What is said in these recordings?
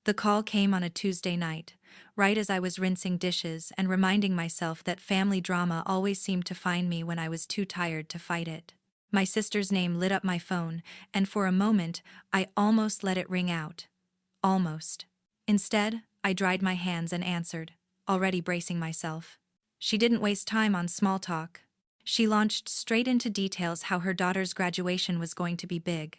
The call came on a Tuesday night, right as I was rinsing dishes and reminding myself that family drama always seemed to find me when I was too tired to fight it. My sister's name lit up my phone, and for a moment, I almost let it ring out. Almost. Instead, I dried my hands and answered, already bracing myself. She didn't waste time on small talk. She launched straight into details how her daughter's graduation was going to be big.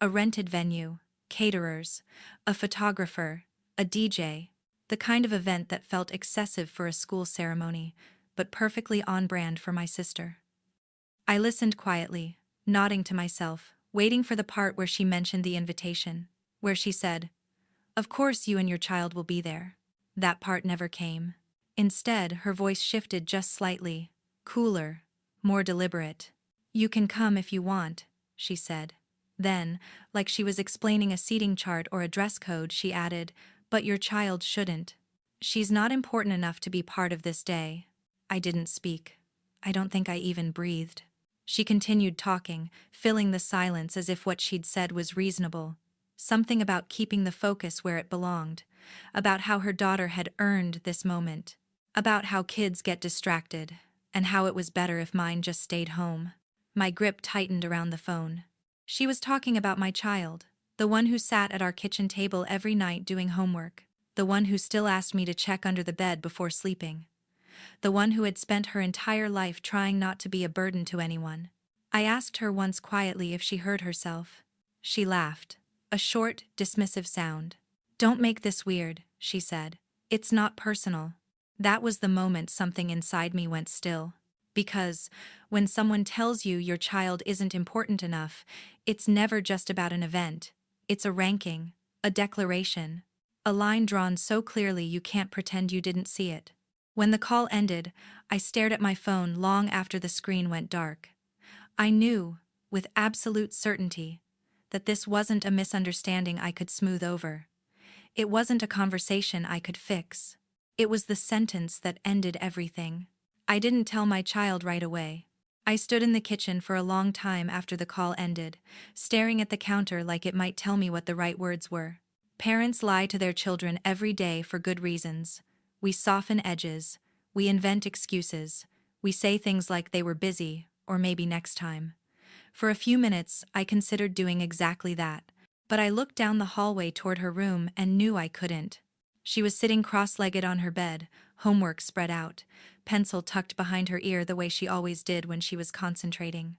A rented venue, caterers, a photographer, a DJ, the kind of event that felt excessive for a school ceremony, but perfectly on brand for my sister. I listened quietly, nodding to myself, waiting for the part where she mentioned the invitation, where she said, "Of course you and your child will be there." That part never came. Instead, her voice shifted just slightly, cooler, more deliberate. "You can come if you want," she said. Then, like she was explaining a seating chart or a dress code, she added, "But your child shouldn't. She's not important enough to be part of this day." I didn't speak. I don't think I even breathed. She continued talking, filling the silence as if what she'd said was reasonable. Something about keeping the focus where it belonged, about how her daughter had earned this moment, about how kids get distracted, and how it was better if mine just stayed home. My grip tightened around the phone. She was talking about my child, the one who sat at our kitchen table every night doing homework, the one who still asked me to check under the bed before sleeping, the one who had spent her entire life trying not to be a burden to anyone. I asked her once quietly if she heard herself. She laughed, a short, dismissive sound. "Don't make this weird," she said. "It's not personal." That was the moment something inside me went still. Because, when someone tells you your child isn't important enough, it's never just about an event. It's a ranking, a declaration, a line drawn so clearly you can't pretend you didn't see it. When the call ended, I stared at my phone long after the screen went dark. I knew, with absolute certainty, that this wasn't a misunderstanding I could smooth over. It wasn't a conversation I could fix. It was the sentence that ended everything. I didn't tell my child right away. I stood in the kitchen for a long time after the call ended, staring at the counter like it might tell me what the right words were. Parents lie to their children every day for good reasons. We soften edges, we invent excuses, we say things like they were busy, or maybe next time. For a few minutes, I considered doing exactly that, but I looked down the hallway toward her room and knew I couldn't. She was sitting cross-legged on her bed, homework spread out, pencil tucked behind her ear the way she always did when she was concentrating.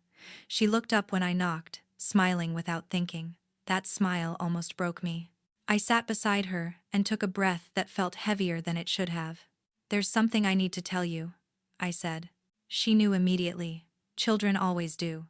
She looked up when I knocked, smiling without thinking. That smile almost broke me. I sat beside her and took a breath that felt heavier than it should have. "There's something I need to tell you," I said. She knew immediately. Children always do.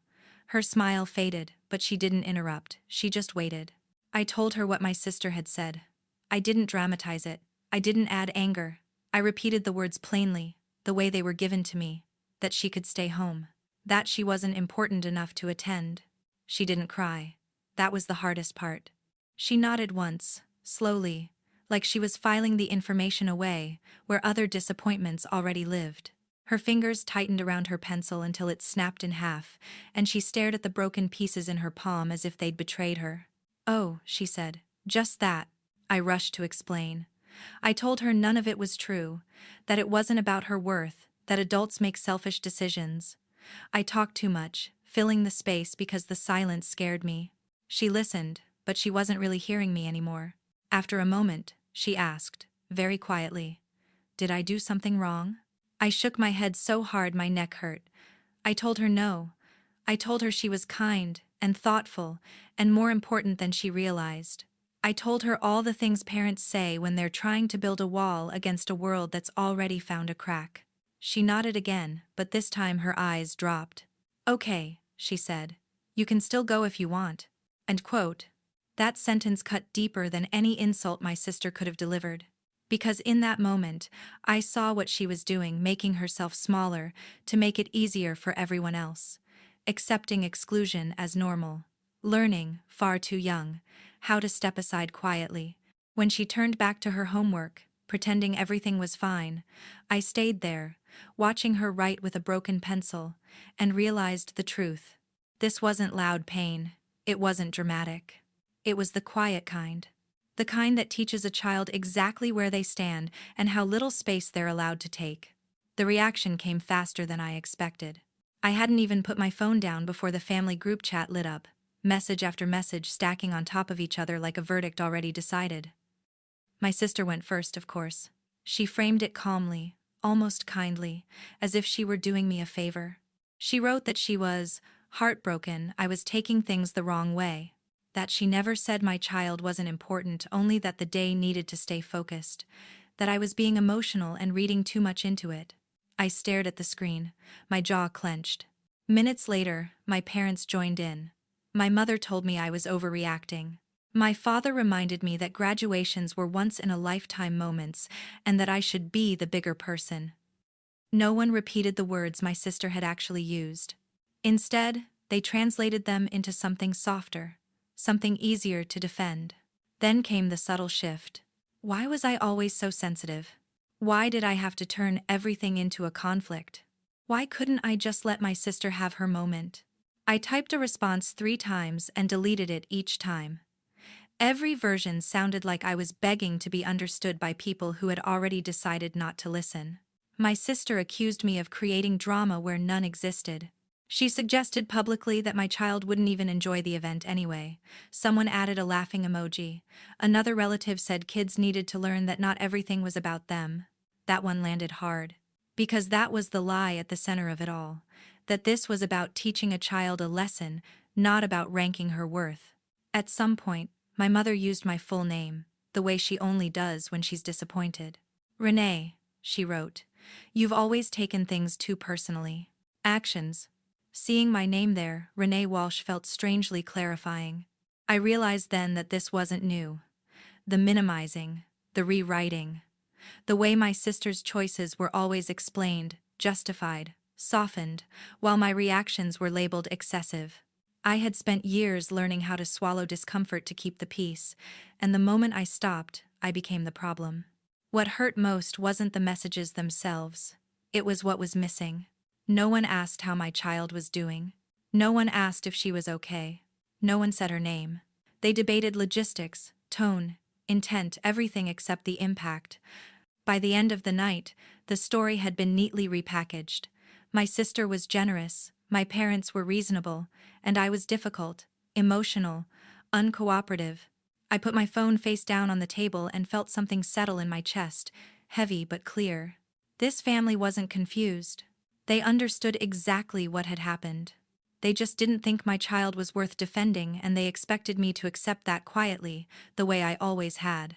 Her smile faded, but she didn't interrupt. She just waited. I told her what my sister had said. I didn't dramatize it. I didn't add anger. I repeated the words plainly, the way they were given to me, that she could stay home, that she wasn't important enough to attend. She didn't cry. That was the hardest part. She nodded once, slowly, like she was filing the information away, where other disappointments already lived. Her fingers tightened around her pencil until it snapped in half, and she stared at the broken pieces in her palm as if they'd betrayed her. "Oh," she said, "just that." I rushed to explain. I told her none of it was true, that it wasn't about her worth, that adults make selfish decisions. I talked too much, filling the space because the silence scared me. She listened, but she wasn't really hearing me anymore. After a moment, she asked, very quietly, "Did I do something wrong?" I shook my head so hard my neck hurt. I told her no. I told her she was kind and thoughtful and more important than she realized. I told her all the things parents say when they're trying to build a wall against a world that's already found a crack. She nodded again, but this time her eyes dropped. "Okay," she said. "You can still go if you want." End quote. That sentence cut deeper than any insult my sister could have delivered. Because in that moment, I saw what she was doing, making herself smaller to make it easier for everyone else. Accepting exclusion as normal. Learning, far too young, how to step aside quietly. When she turned back to her homework, pretending everything was fine, I stayed there, watching her write with a broken pencil, and realized the truth. This wasn't loud pain. It wasn't dramatic. It was the quiet kind. The kind that teaches a child exactly where they stand and how little space they're allowed to take. The reaction came faster than I expected. I hadn't even put my phone down before the family group chat lit up, message after message stacking on top of each other like a verdict already decided. My sister went first, of course. She framed it calmly, almost kindly, as if she were doing me a favor. She wrote that she was heartbroken I was taking things the wrong way, that she never said my child wasn't important, only that the day needed to stay focused, that I was being emotional and reading too much into it. I stared at the screen, my jaw clenched. Minutes later, my parents joined in. My mother told me I was overreacting. My father reminded me that graduations were once-in-a-lifetime moments and that I should be the bigger person. No one repeated the words my sister had actually used. Instead, they translated them into something softer, something easier to defend. Then came the subtle shift. Why was I always so sensitive? Why did I have to turn everything into a conflict? Why couldn't I just let my sister have her moment? I typed a response 3 times and deleted it each time. Every version sounded like I was begging to be understood by people who had already decided not to listen. My sister accused me of creating drama where none existed. She suggested publicly that my child wouldn't even enjoy the event anyway. Someone added a laughing emoji. Another relative said kids needed to learn that not everything was about them. That one landed hard. Because that was the lie at the center of it all. That this was about teaching a child a lesson, not about ranking her worth. At some point, my mother used my full name, the way she only does when she's disappointed. "Renee," she wrote, "you've always taken things too personally. Actions." Seeing my name there, Renee Walsh, felt strangely clarifying. I realized then that this wasn't new. The minimizing, the rewriting, the way my sister's choices were always explained, justified, softened, while my reactions were labeled excessive. I had spent years learning how to swallow discomfort to keep the peace, and the moment I stopped, I became the problem. What hurt most wasn't the messages themselves. It was what was missing. No one asked how my child was doing. No one asked if she was okay. No one said her name. They debated logistics, tone, intent, everything except the impact. By the end of the night, the story had been neatly repackaged. My sister was generous, my parents were reasonable, and I was difficult, emotional, uncooperative. I put my phone face down on the table and felt something settle in my chest, heavy but clear. This family wasn't confused. They understood exactly what had happened. They just didn't think my child was worth defending, and they expected me to accept that quietly, the way I always had.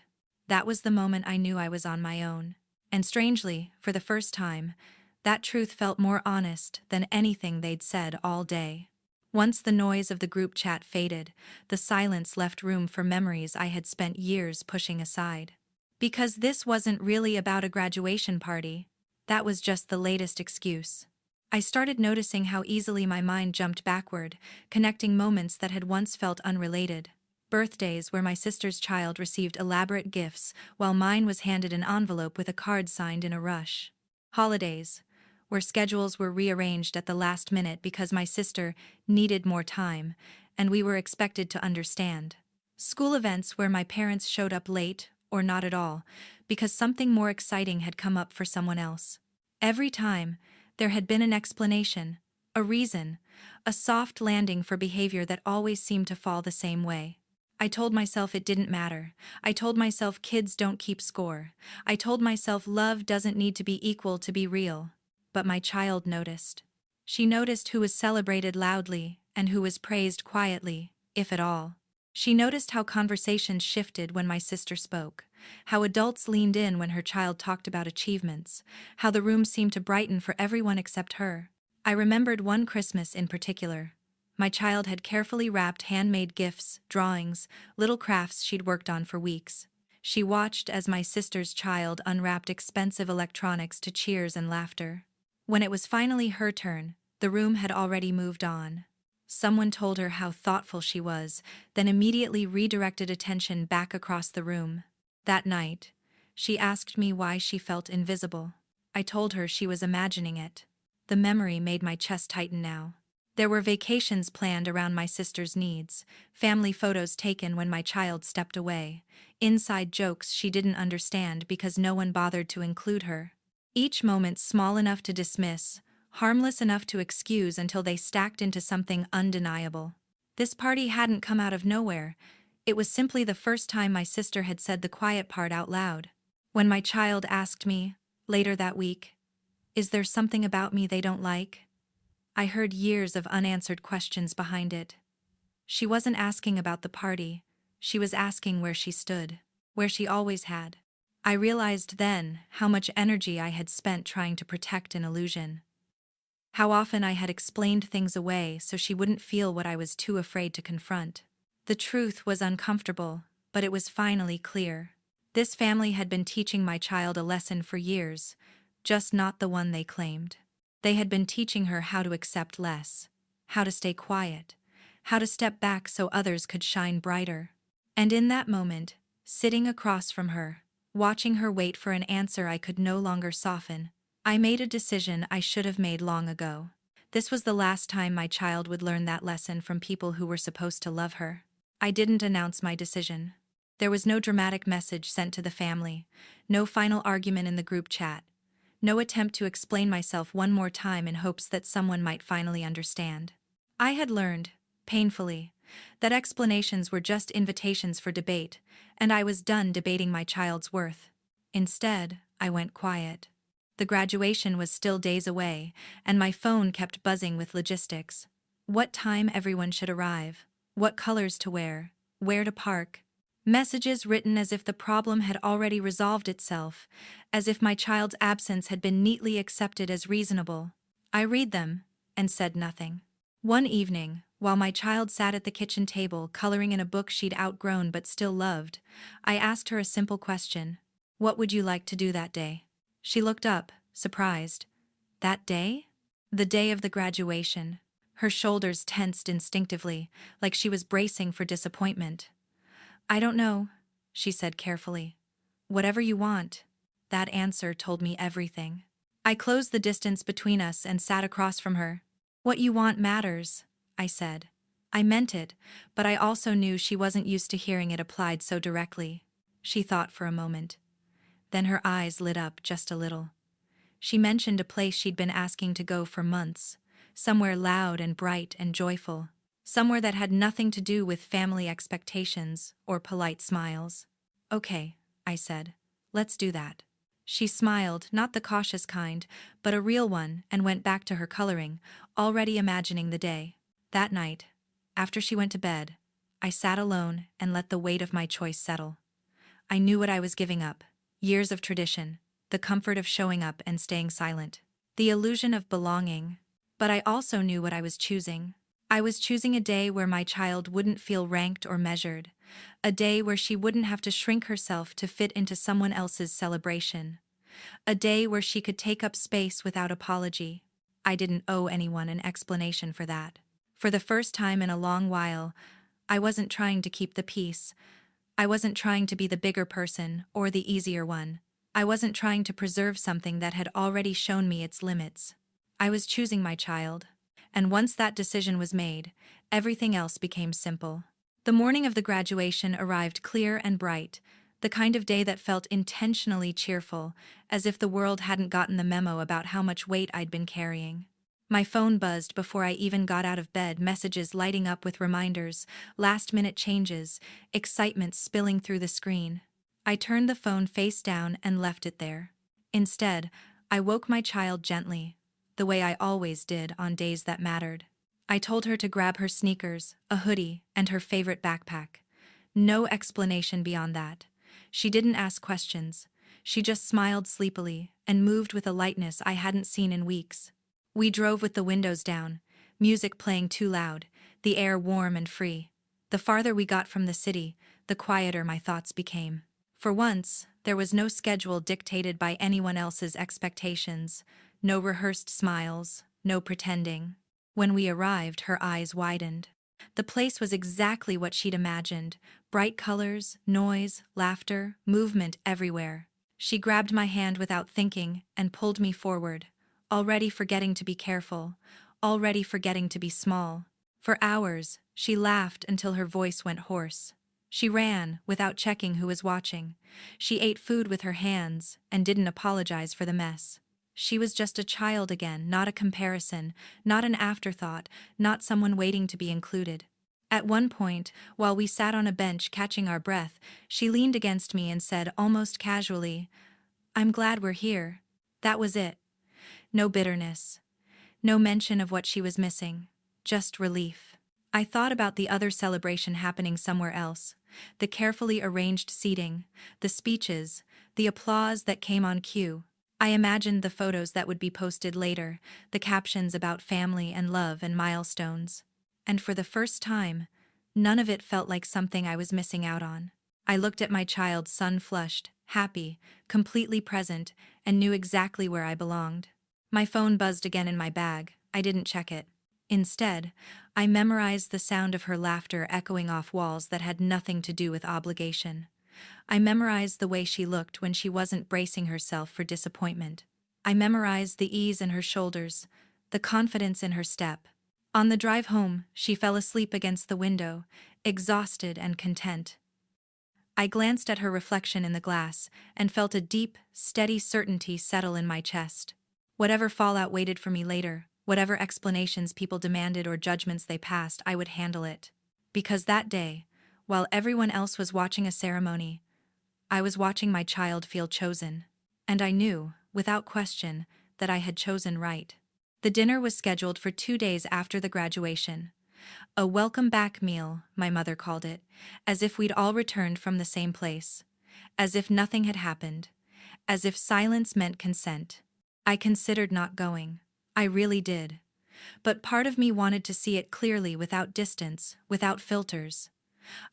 That was the moment I knew I was on my own. And strangely, for the first time, that truth felt more honest than anything they'd said all day. Once the noise of the group chat faded, the silence left room for memories I had spent years pushing aside. Because this wasn't really about a graduation party. That was just the latest excuse. I started noticing how easily my mind jumped backward, connecting moments that had once felt unrelated. Birthdays where my sister's child received elaborate gifts, while mine was handed an envelope with a card signed in a rush. Holidays, where schedules were rearranged at the last minute because my sister needed more time, and we were expected to understand. School events where my parents showed up late, or not at all, because something more exciting had come up for someone else. Every time, there had been an explanation, a reason, a soft landing for behavior that always seemed to fall the same way. I told myself it didn't matter. I told myself kids don't keep score. I told myself love doesn't need to be equal to be real. But my child noticed. She noticed who was celebrated loudly and who was praised quietly, if at all. She noticed how conversations shifted when my sister spoke, how adults leaned in when her child talked about achievements, how the room seemed to brighten for everyone except her. I remembered one Christmas in particular. My child had carefully wrapped handmade gifts, drawings, little crafts she'd worked on for weeks. She watched as my sister's child unwrapped expensive electronics to cheers and laughter. When it was finally her turn, the room had already moved on. Someone told her how thoughtful she was, then immediately redirected attention back across the room. That night, she asked me why she felt invisible. I told her she was imagining it. The memory made my chest tighten now. There were vacations planned around my sister's needs, family photos taken when my child stepped away, inside jokes she didn't understand because no one bothered to include her. Each moment small enough to dismiss, harmless enough to excuse until they stacked into something undeniable. This party hadn't come out of nowhere. It was simply the first time my sister had said the quiet part out loud. When my child asked me, later that week, "Is there something about me they don't like?" I heard years of unanswered questions behind it. She wasn't asking about the party, she was asking where she stood, where she always had. I realized then how much energy I had spent trying to protect an illusion. How often I had explained things away so she wouldn't feel what I was too afraid to confront. The truth was uncomfortable, but it was finally clear. This family had been teaching my child a lesson for years, just not the one they claimed. They had been teaching her how to accept less, how to stay quiet, how to step back so others could shine brighter. And in that moment, sitting across from her, watching her wait for an answer I could no longer soften, I made a decision I should have made long ago. This was the last time my child would learn that lesson from people who were supposed to love her. I didn't announce my decision. There was no dramatic message sent to the family, no final argument in the group chat, no attempt to explain myself one more time in hopes that someone might finally understand. I had learned, painfully, that explanations were just invitations for debate, and I was done debating my child's worth. Instead, I went quiet. The graduation was still days away, and my phone kept buzzing with logistics. What time everyone should arrive, what colors to wear, where to park. Messages written as if the problem had already resolved itself, as if my child's absence had been neatly accepted as reasonable. I read them, and said nothing. One evening, while my child sat at the kitchen table coloring in a book she'd outgrown but still loved, I asked her a simple question. "What would you like to do that day?" She looked up, surprised. That day? The day of the graduation. Her shoulders tensed instinctively, like she was bracing for disappointment. "I don't know," she said carefully. "Whatever you want." That answer told me everything. I closed the distance between us and sat across from her. "What you want matters," I said. I meant it, but I also knew she wasn't used to hearing it applied so directly. She thought for a moment. Then her eyes lit up just a little. She mentioned a place she'd been asking to go for months, somewhere loud and bright and joyful. Somewhere that had nothing to do with family expectations or polite smiles. "Okay," I said. "Let's do that." She smiled, not the cautious kind, but a real one, and went back to her coloring, already imagining the day. That night, after she went to bed, I sat alone and let the weight of my choice settle. I knew what I was giving up. Years of tradition, the comfort of showing up and staying silent, the illusion of belonging. But I also knew what I was choosing. I was choosing a day where my child wouldn't feel ranked or measured, a day where she wouldn't have to shrink herself to fit into someone else's celebration, a day where she could take up space without apology. I didn't owe anyone an explanation for that. For the first time in a long while, I wasn't trying to keep the peace. I wasn't trying to be the bigger person or the easier one. I wasn't trying to preserve something that had already shown me its limits. I was choosing my child. And once that decision was made, everything else became simple. The morning of the graduation arrived clear and bright, the kind of day that felt intentionally cheerful, as if the world hadn't gotten the memo about how much weight I'd been carrying. My phone buzzed before I even got out of bed, messages lighting up with reminders, last-minute changes, excitement spilling through the screen. I turned the phone face down and left it there. Instead, I woke my child gently, the way I always did on days that mattered. I told her to grab her sneakers, a hoodie, and her favorite backpack. No explanation beyond that. She didn't ask questions. She just smiled sleepily and moved with a lightness I hadn't seen in weeks. We drove with the windows down, music playing too loud, the air warm and free. The farther we got from the city, the quieter my thoughts became. For once, there was no schedule dictated by anyone else's expectations. No rehearsed smiles, no pretending. When we arrived, her eyes widened. The place was exactly what she'd imagined. Bright colors, noise, laughter, movement everywhere. She grabbed my hand without thinking and pulled me forward, already forgetting to be careful, already forgetting to be small. For hours, she laughed until her voice went hoarse. She ran, without checking who was watching. She ate food with her hands, and didn't apologize for the mess. She was just a child again, not a comparison, not an afterthought, not someone waiting to be included. At one point, while we sat on a bench catching our breath, she leaned against me and said almost casually, "I'm glad we're here." That was it. No bitterness. No mention of what she was missing. Just relief. I thought about the other celebration happening somewhere else. The carefully arranged seating, the speeches, the applause that came on cue. I imagined the photos that would be posted later, the captions about family and love and milestones. And for the first time, none of it felt like something I was missing out on. I looked at my child, sun-flushed, happy, completely present, and knew exactly where I belonged. My phone buzzed again in my bag. I didn't check it. Instead, I memorized the sound of her laughter echoing off walls that had nothing to do with obligation. I memorized the way she looked when she wasn't bracing herself for disappointment. I memorized the ease in her shoulders, the confidence in her step. On the drive home, she fell asleep against the window, exhausted and content. I glanced at her reflection in the glass and felt a deep, steady certainty settle in my chest. Whatever fallout waited for me later, whatever explanations people demanded or judgments they passed, I would handle it. Because that day, while everyone else was watching a ceremony, I was watching my child feel chosen. And I knew, without question, that I had chosen right. The dinner was scheduled for 2 days after the graduation. A welcome-back meal, my mother called it, as if we'd all returned from the same place. As if nothing had happened. As if silence meant consent. I considered not going. I really did. But part of me wanted to see it clearly, without distance, without filters.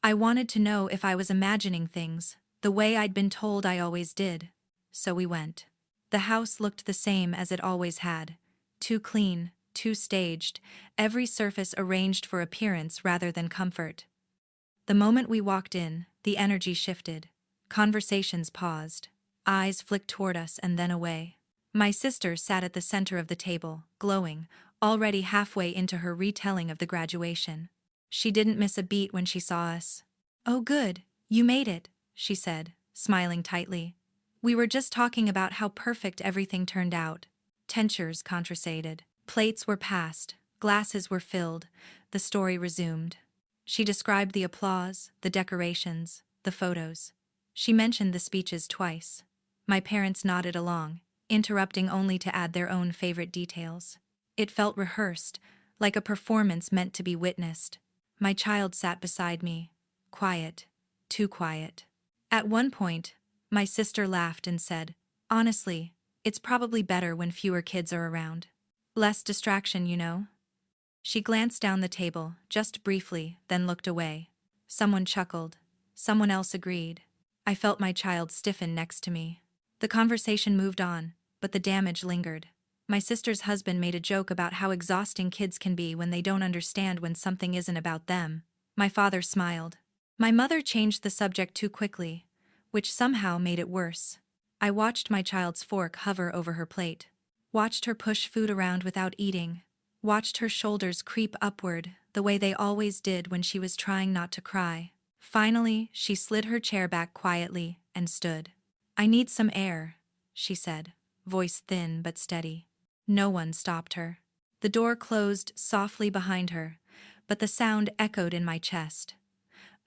I wanted to know if I was imagining things, the way I'd been told I always did. So we went. The house looked the same as it always had. Too clean, too staged, every surface arranged for appearance rather than comfort. The moment we walked in, the energy shifted. Conversations paused. Eyes flicked toward us and then away. My sister sat at the center of the table, glowing, already halfway into her retelling of the graduation. She didn't miss a beat when she saw us. "Oh good, you made it," she said, smiling tightly. "We were just talking about how perfect everything turned out." Teachers contracted. Plates were passed, glasses were filled, the story resumed. She described the applause, the decorations, the photos. She mentioned the speeches twice. My parents nodded along, interrupting only to add their own favorite details. It felt rehearsed, like a performance meant to be witnessed. My child sat beside me, quiet, too quiet. At one point, my sister laughed and said, "Honestly, it's probably better when fewer kids are around. Less distraction, you know." She glanced down the table, just briefly, then looked away. Someone chuckled. Someone else agreed. I felt my child stiffen next to me. The conversation moved on, but the damage lingered. My sister's husband made a joke about how exhausting kids can be when they don't understand when something isn't about them. My father smiled. My mother changed the subject too quickly, which somehow made it worse. I watched my child's fork hover over her plate. Watched her push food around without eating. Watched her shoulders creep upward, the way they always did when she was trying not to cry. Finally, she slid her chair back quietly and stood. "I need some air," she said, voice thin but steady. No one stopped her. The door closed softly behind her, but the sound echoed in my chest.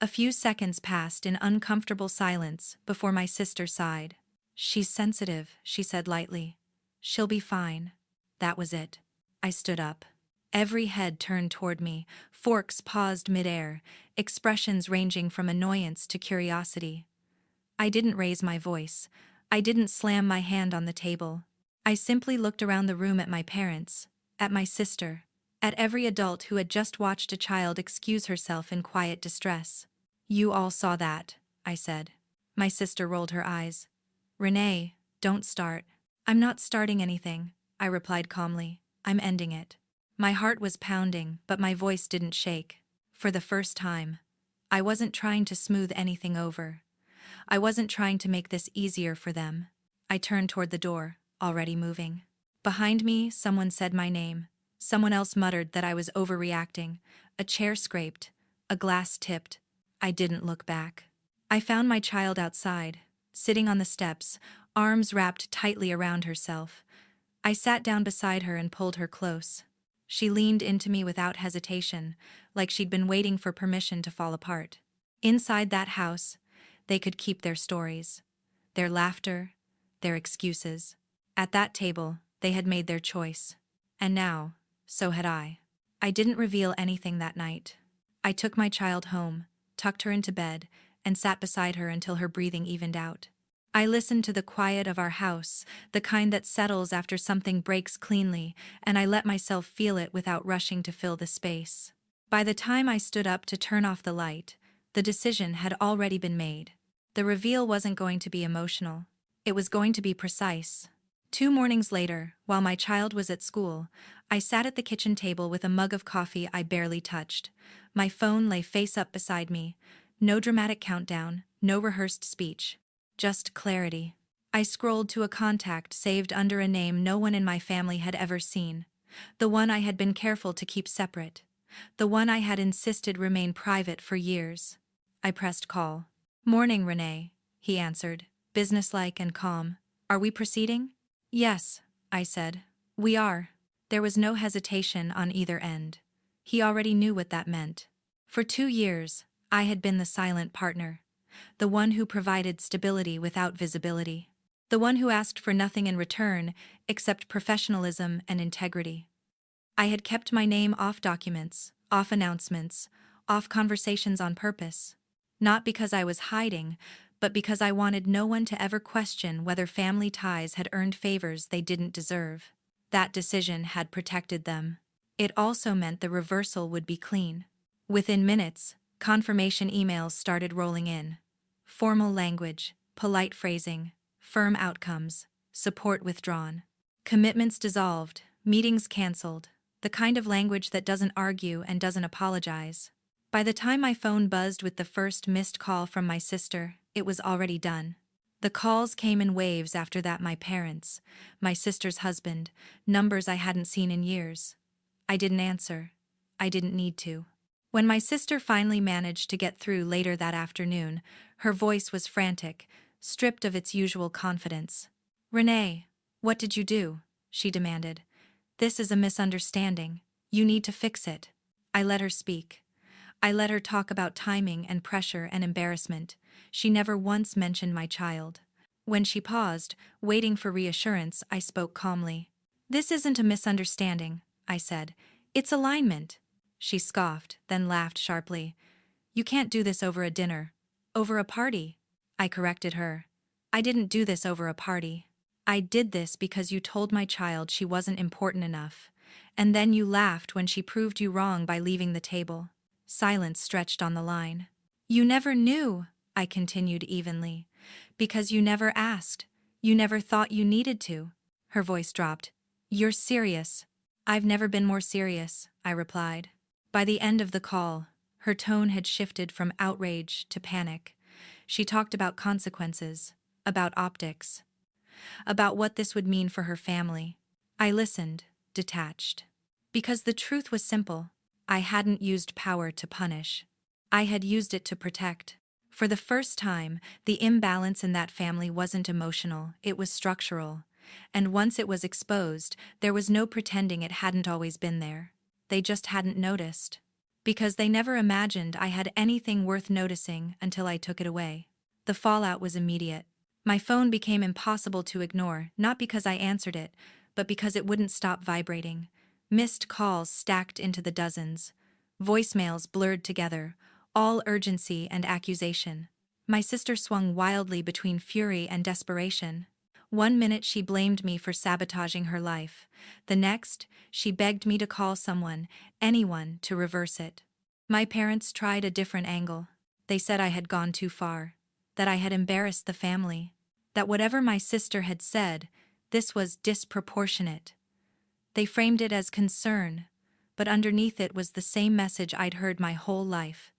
A few seconds passed in uncomfortable silence before my sister sighed. "She's sensitive," she said lightly. "She'll be fine." That was it. I stood up. Every head turned toward me, forks paused midair, expressions ranging from annoyance to curiosity. I didn't raise my voice. I didn't slam my hand on the table. I simply looked around the room at my parents, at my sister, at every adult who had just watched a child excuse herself in quiet distress. "You all saw that," I said. My sister rolled her eyes. "Renee, don't start." "I'm not starting anything," I replied calmly. "I'm ending it." My heart was pounding, but my voice didn't shake. For the first time, I wasn't trying to smooth anything over. I wasn't trying to make this easier for them. I turned toward the door, already moving. Behind me, someone said my name. Someone else muttered that I was overreacting. A chair scraped. A glass tipped. I didn't look back. I found my child outside, sitting on the steps, arms wrapped tightly around herself. I sat down beside her and pulled her close. She leaned into me without hesitation, like she'd been waiting for permission to fall apart. Inside that house, they could keep their stories, their laughter, their excuses. At that table, they had made their choice. And now, so had I. I didn't reveal anything that night. I took my child home, tucked her into bed, and sat beside her until her breathing evened out. I listened to the quiet of our house, the kind that settles after something breaks cleanly, and I let myself feel it without rushing to fill the space. By the time I stood up to turn off the light, the decision had already been made. The reveal wasn't going to be emotional. It was going to be precise. 2 mornings later, while my child was at school, I sat at the kitchen table with a mug of coffee I barely touched. My phone lay face up beside me. No dramatic countdown, no rehearsed speech. Just clarity. I scrolled to a contact saved under a name no one in my family had ever seen. The one I had been careful to keep separate. The one I had insisted remain private for years. I pressed call. "Morning, Renee," he answered, businesslike and calm. "Are we proceeding?" "Yes," I said. "We are." There was no hesitation on either end. He already knew what that meant. For 2 years, I had been the silent partner. The one who provided stability without visibility. The one who asked for nothing in return except professionalism and integrity. I had kept my name off documents, off announcements, off conversations on purpose. Not because I was hiding, but because I wanted no one to ever question whether family ties had earned favors they didn't deserve. That decision had protected them. It also meant the reversal would be clean. Within minutes, confirmation emails started rolling in. Formal language, polite phrasing, firm outcomes, support withdrawn. Commitments dissolved, meetings canceled, the kind of language that doesn't argue and doesn't apologize. By the time my phone buzzed with the first missed call from my sister, it was already done. The calls came in waves after that: my parents, my sister's husband, numbers I hadn't seen in years. I didn't answer. I didn't need to. When my sister finally managed to get through later that afternoon, her voice was frantic, stripped of its usual confidence. "Renee, what did you do?" she demanded. "This is a misunderstanding. You need to fix it." I let her speak. I let her talk about timing and pressure and embarrassment. She never once mentioned my child. When she paused, waiting for reassurance, I spoke calmly. "This isn't a misunderstanding," I said. "It's alignment." She scoffed, then laughed sharply. "You can't do this over a dinner. Over a party." I corrected her. "I didn't do this over a party. I did this because you told my child she wasn't important enough. And then you laughed when she proved you wrong by leaving the table." Silence stretched on the line. "You never knew," I continued evenly. "Because you never asked. You never thought you needed to." Her voice dropped. "You're serious." "I've never been more serious," I replied. By the end of the call, her tone had shifted from outrage to panic. She talked about consequences, about optics, about what this would mean for her family. I listened, detached. Because the truth was simple. I hadn't used power to punish. I had used it to protect. For the first time, the imbalance in that family wasn't emotional, it was structural. And once it was exposed, there was no pretending it hadn't always been there. They just hadn't noticed. Because they never imagined I had anything worth noticing until I took it away. The fallout was immediate. My phone became impossible to ignore, not because I answered it, but because it wouldn't stop vibrating. Missed calls stacked into the dozens. Voicemails blurred together, all urgency and accusation. My sister swung wildly between fury and desperation. 1 minute she blamed me for sabotaging her life. The next, she begged me to call someone, anyone, to reverse it. My parents tried a different angle. They said I had gone too far, that I had embarrassed the family, that whatever my sister had said, this was disproportionate. They framed it as concern, but underneath it was the same message I'd heard my whole life.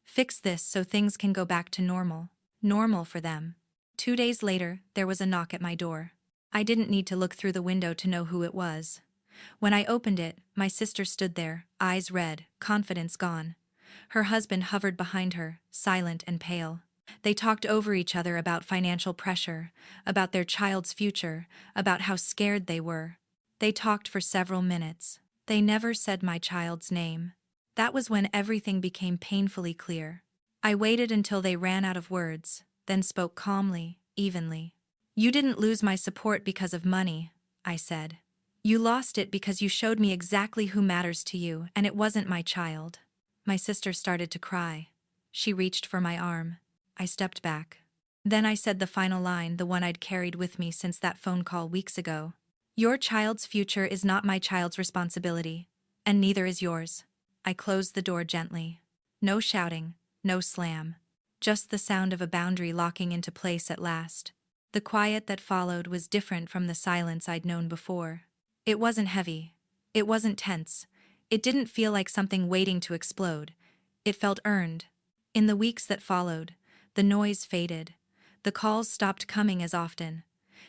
Fix this so things can go back to normal. Normal for them. 2 days later, there was a knock at my door. I didn't need to look through the window to know who it was. When I opened it, my sister stood there, eyes red, confidence gone. Her husband hovered behind her, silent and pale. They talked over each other about financial pressure, about their child's future, about how scared they were. They talked for several minutes. They never said my child's name. That was when everything became painfully clear. I waited until they ran out of words, then spoke calmly, evenly. "You didn't lose my support because of money," I said. "You lost it because you showed me exactly who matters to you, and it wasn't my child." My sister started to cry. She reached for my arm. I stepped back. Then I said the final line, the one I'd carried with me since that phone call weeks ago. "Your child's future is not my child's responsibility, and neither is yours." I closed the door gently. No shouting, no slam. Just the sound of a boundary locking into place at last. The quiet that followed was different from the silence I'd known before. It wasn't heavy. It wasn't tense. It didn't feel like something waiting to explode. It felt earned. In the weeks that followed, the noise faded. The calls stopped coming as often.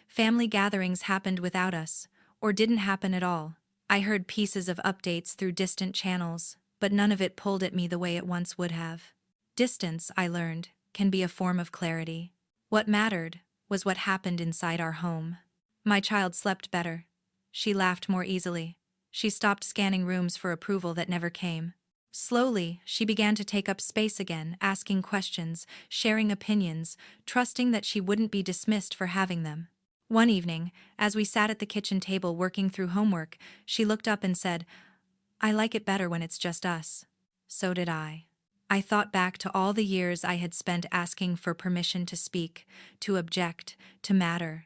Family gatherings happened without us, or didn't happen at all. I heard pieces of updates through distant channels, but none of it pulled at me the way it once would have. Distance, I learned, can be a form of clarity. What mattered was what happened inside our home. My child slept better. She laughed more easily. She stopped scanning rooms for approval that never came. Slowly, she began to take up space again, asking questions, sharing opinions, trusting that she wouldn't be dismissed for having them. One evening, as we sat at the kitchen table working through homework, she looked up and said, "I like it better when it's just us." So did I. I thought back to all the years I had spent asking for permission to speak, to object, to matter.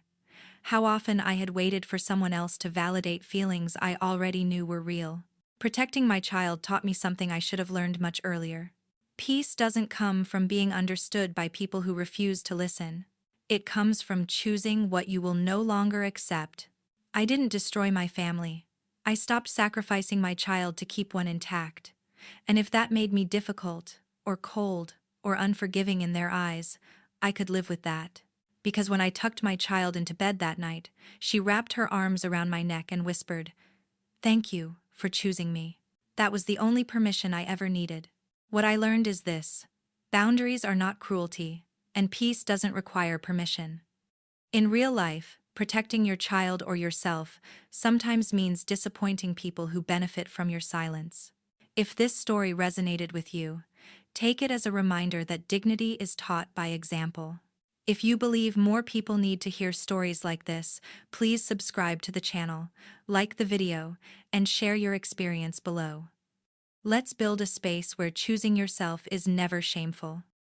How often I had waited for someone else to validate feelings I already knew were real. Protecting my child taught me something I should have learned much earlier. Peace doesn't come from being understood by people who refuse to listen. It comes from choosing what you will no longer accept. I didn't destroy my family. I stopped sacrificing my child to keep one intact. And if that made me difficult, or cold, or unforgiving in their eyes, I could live with that. Because when I tucked my child into bed that night, she wrapped her arms around my neck and whispered, "Thank you for choosing me." That was the only permission I ever needed. What I learned is this: boundaries are not cruelty, and peace doesn't require permission. In real life, protecting your child or yourself sometimes means disappointing people who benefit from your silence. If this story resonated with you, take it as a reminder that dignity is taught by example. If you believe more people need to hear stories like this, please subscribe to the channel, like the video, and share your experience below. Let's build a space where choosing yourself is never shameful.